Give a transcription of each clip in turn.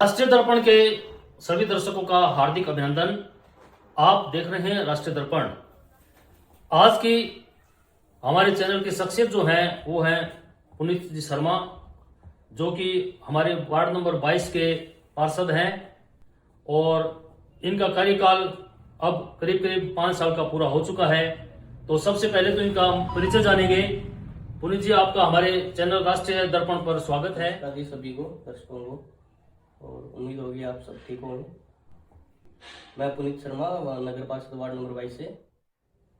राष्ट्रीय दर्पण के सभी दर्शकों का हार्दिक अभिनंदन। आप देख रहे हैं राष्ट्रीय दर्पण। आज की हमारे चैनल की शख्सियत जो है वो है पुनीत जी शर्मा, जो कि हमारे वार्ड नंबर 22 के पार्षद हैं और इनका कार्यकाल अब करीब करीब 5 साल का पूरा हो चुका है। तो सबसे पहले तो इनका परिचय जानेंगे। पुनीत जी, आपका हमारे चैनल राष्ट्रीय दर्पण पर स्वागत है। सभी को, दर्शकों को, और उम्मीद होगी आप सब ठीक होंगे। मैं पुनीत शर्मा, नगर पार्षद वार्ड नंबर 22 से।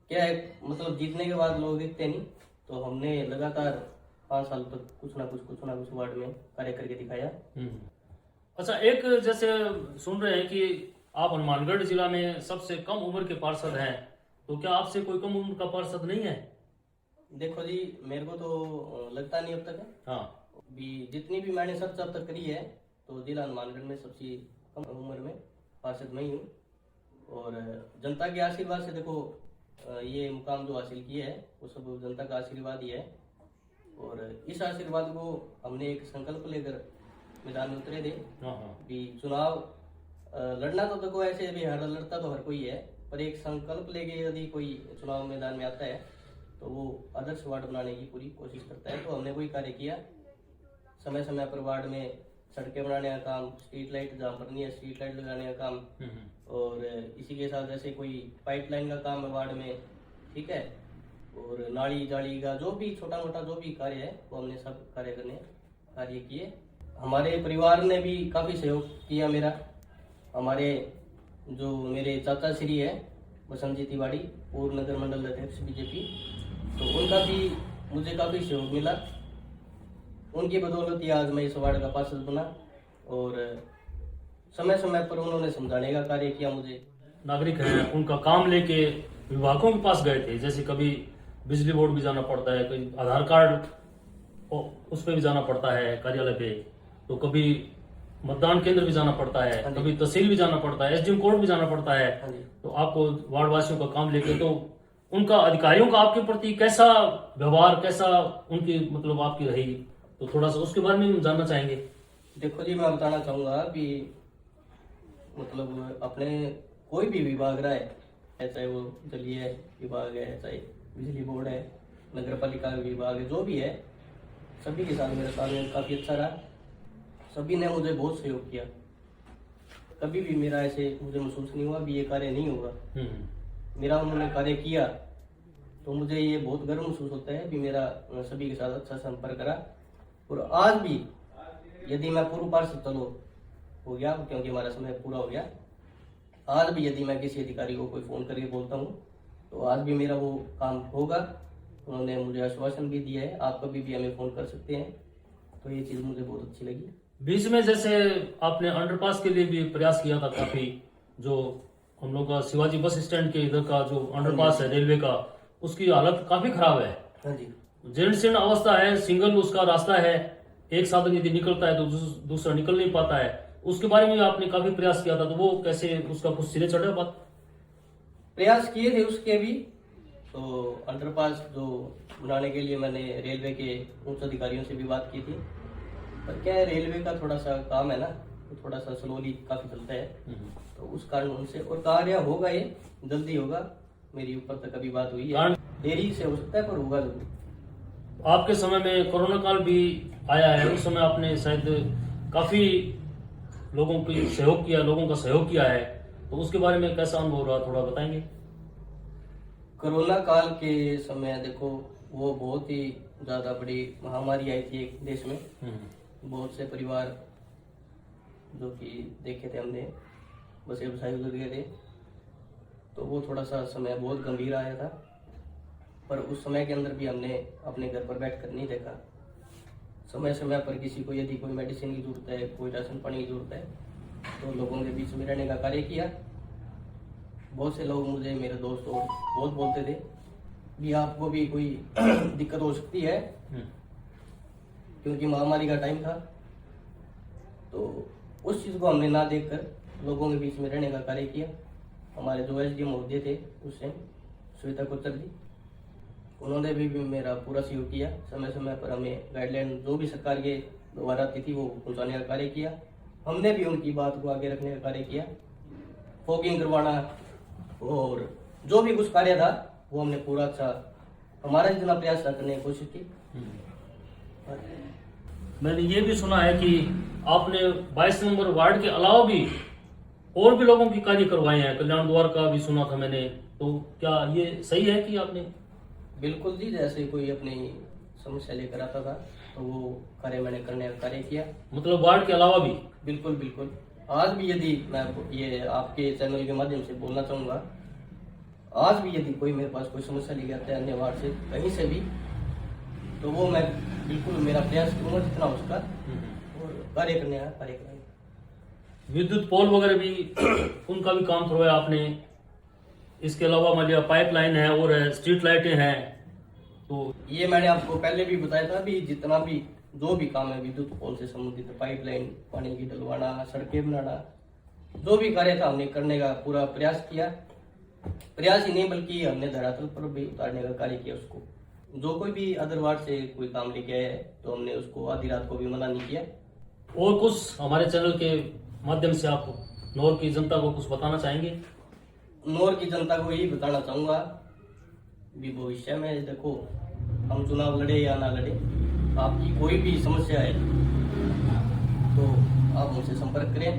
क्या है, मतलब जीतने के बाद लोग दिखते नहीं, तो हमने लगातार 5 साल तक कुछ ना कुछ वार्ड में कार्य करके दिखाया। अच्छा, एक जैसे सुन रहे हैं कि आप हनुमानगढ़ जिला में सबसे कम उम्र के पार्षद हैं, तो क्या आपसे कोई कम उम्र का पार्षद नहीं है? देखो जी, मेरे को तो लगता नहीं अब तक है। हाँ, भी जितनी भी मैंने सर्च अब तक करी है, तो जिला हनुमानगढ़ में सबसे कम उम्र में पार्षद मैं ही हूँ। और जनता के आशीर्वाद से देखो ये मुकाम जो हासिल किया है वो सब जनता का आशीर्वाद ही है। और इस आशीर्वाद को हमने एक संकल्प लेकर मैदान में उतरे थे। भी चुनाव लड़ना तो देखो ऐसे भी हर लड़ता तो हर कोई है, पर एक संकल्प लेके यदि कोई चुनाव मैदान में आता है तो वो आदर्श वार्ड बनाने की पूरी कोशिश करता है। तो हमने कोई कार्य किया, समय समय पर वार्ड में सड़कें बनाने का काम, स्ट्रीट लाइट जहाँ पर नहीं है स्ट्रीट लाइट लगाने का काम, और इसी के साथ जैसे कोई पाइपलाइन का काम है वार्ड में, ठीक है, और नाली जाली का जो भी छोटा मोटा जो भी कार्य है वो हमने सब कार्य किए। हमारे परिवार ने भी काफ़ी सहयोग किया मेरा। हमारे जो मेरे चाचा श्री है बसंत जी तिवारी, पूर्व नगर मंडल अध्यक्ष बीजेपी, तो उनका भी मुझे काफ़ी सहयोग मिला। उनकी बदौलत ही आज मैं इस वार्ड का पार्षद बना, और समय समय पर उन्होंने समझाने का कार्य किया मुझे। नागरिक हैं, उनका काम लेके विभागों के पास गए थे, जैसे कभी बिजली बोर्ड भी जाना पड़ता है, कभी आधार कार्ड उस पर भी जाना पड़ता है कार्यालय पे, तो कभी मतदान केंद्र भी जाना पड़ता है, कभी तहसील भी जाना पड़ता है, एसडीएम कोर्ट भी जाना पड़ता है। तो आपको वार्ड वासियों का काम लेके, तो उनका अधिकारियों का आपके प्रति कैसा व्यवहार, कैसा उनकी मतलब आपकी रही, तो थोड़ा सा उसके बारे में हम जानना चाहेंगे। देखो जी, मैं बताना चाहूँगा कि मतलब अपने कोई भी विभाग रहा है, चाहे वो जलीय विभाग है, चाहे बिजली बोर्ड है, नगर पालिका विभाग है, जो भी है, सभी के साथ मेरा तालमेल काफ़ी अच्छा रहा। सभी ने मुझे बहुत सहयोग किया। कभी भी मेरा ऐसे मुझे महसूस नहीं हुआ भी ये कार्य नहीं होगा। मेरा उन्होंने कार्य किया तो मुझे ये बहुत गर्व महसूस होता है कि मेरा सभी के साथ अच्छा संपर्क रहा। और आज भी यदि मैं पूर्व पार्षद चलो हो गया, क्योंकि हमारा समय पूरा हो गया, आज भी यदि मैं किसी अधिकारी को कोई फ़ोन करके बोलता हूँ तो आज भी मेरा वो काम होगा। उन्होंने मुझे आश्वासन भी दिया है, आप कभी भी हमें फ़ोन कर सकते हैं। तो ये चीज़ मुझे बहुत अच्छी लगी। बीच में जैसे आपने अंडरपास के लिए भी प्रयास किया था काफी, जो हम लोग का शिवाजी बस स्टैंड के इधर का जो अंडरपास है रेलवे का, उसकी हालत काफी खराब है। हाँ जी, जीर्ण शीर्ण अवस्था है, सिंगल उसका रास्ता है, एक साधन यदि निकलता है तो दूसरा निकल नहीं पाता है। उसके बारे में आपने काफी प्रयास किया था, तो वो कैसे उसका कुछ सिरे चढ़ा बात? प्रयास किए थे उसके भी। तो अंडरपास जो बनाने के लिए मैंने रेलवे के उच्च अधिकारियों से भी बात की थी, पर क्या है, रेलवे का थोड़ा सा काम है ना, तो थोड़ा सा स्लोली काफी चलता है, तो उस कारण उनसे, और कार्य होगा, ये जल्दी होगा। मेरी ऊपर तक अभी बात हुई है, देरी से हो सकता है पर होगा जरूर। आपके समय में कोरोना काल भी आया है, उस समय आपने शायद काफी लोगों की सहयोग किया, लोगों का सहयोग किया है, तो उसके बारे में कैसा अनुभव रहा, थोड़ा बताएंगे? कोरोना काल के समय देखो वो बहुत ही ज्यादा बड़ी महामारी आई थी एक देश में। बहुत से परिवार जो कि देखे थे हमने, बस व्यवसाय गुजर गए थे, तो वो थोड़ा सा समय बहुत गंभीर आया था। पर उस समय के अंदर भी हमने अपने घर पर बैठकर नहीं देखा। समय समय पर किसी को यदि कोई मेडिसिन की जरूरत है, कोई राशन पानी की जरूरत है, तो लोगों के बीच में रहने का कार्य किया। बहुत से लोग मुझे, मेरे दोस्त और बहुत बोलते थे भी आपको भी कोई दिक्कत हो सकती है, क्योंकि महामारी का टाइम था। तो उस चीज़ को हमने ना देखकर लोगों के बीच में रहने का कार्य किया। हमारे जो एसडीएम महोदय थे उस टाइम, श्वेता कोचर जी, उन्होंने भी मेरा पूरा सहयोग किया। समय समय पर हमें गाइडलाइन जो भी सरकार के द्वारा आती थी वो पहुँचाने का कार्य किया। हमने भी उनकी बात को आगे रखने का कार्य किया। फॉगिंग करवाना और जो भी कुछ कार्य था वो हमने पूरा अच्छा हमारा जितना प्रयास था करने की कोशिश की। मैंने ये भी सुना है कि आपने 22 नंबर वार्ड के अलावा भी और भी लोगों की कार्य करवाए हैं, कल्याण द्वार का भी सुना था मैंने, तो क्या ये सही है कि आपने? बिल्कुल जी, जैसे कोई अपनी समस्या लेकर आता था तो वो कार्य मैंने करने का कार्य किया। मतलब वार्ड के अलावा भी? बिल्कुल बिल्कुल। आज भी यदि मैं ये आपके चैनल के माध्यम से बोलना चाहूँगा, आज भी यदि कोई मेरे पास कोई समस्या लेके आता है अन्य वार्ड से कहीं से भी, तो वो मैं बिल्कुल मेरा प्रयास करूँगा जितना उसका और कार्य करने का कार्य करेंगे। विद्युत पोल वगैरह भी उनका भी काम करवाया आपने? इसके अलावा मान लिया पाइपलाइन है और स्ट्रीट लाइटें हैं, तो ये मैंने आपको पहले भी बताया था भी जितना भी जो भी काम है विद्युत पोल से संबंधित, पाइपलाइन पानी की डलवाना, सड़कें बनाना, जो भी कार्य था हमने करने का पूरा प्रयास किया। प्रयास ही नहीं बल्कि हमने धरातल पर भी उतारने का कार्य किया उसको। जो कोई भी अदर वार्ड से कोई काम लेके आया है तो हमने उसको आधी रात को भी मना नहीं किया। और कुछ हमारे चैनल के माध्यम से आप नौर की जनता को कुछ बताना चाहेंगे? नौर की जनता को यही बताना चाहूँगा भी भविष्य में देखो हम चुनाव लड़े या ना लड़े, आपकी कोई भी समस्या है तो आप मुझसे संपर्क करें।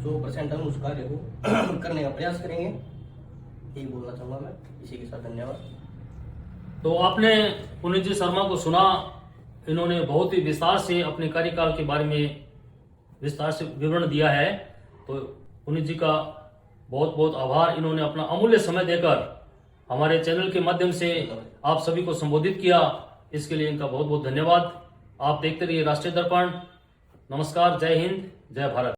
100% हम उस कार्य को करने का प्रयास करेंगे। यही बोलना चाहूँगा मैं। इसी के साथ धन्यवाद। तो आपने पुनीत जी शर्मा को सुना, इन्होंने बहुत ही विस्तार से अपने कार्यकाल के बारे में विस्तार से विवरण दिया है। तो पुनीत जी का बहुत बहुत आभार, इन्होंने अपना अमूल्य समय देकर हमारे चैनल के माध्यम से आप सभी को संबोधित किया, इसके लिए इनका बहुत बहुत धन्यवाद। आप देखते रहिए राष्ट्रीय दर्पण। नमस्कार, जय हिंद, जय भारत।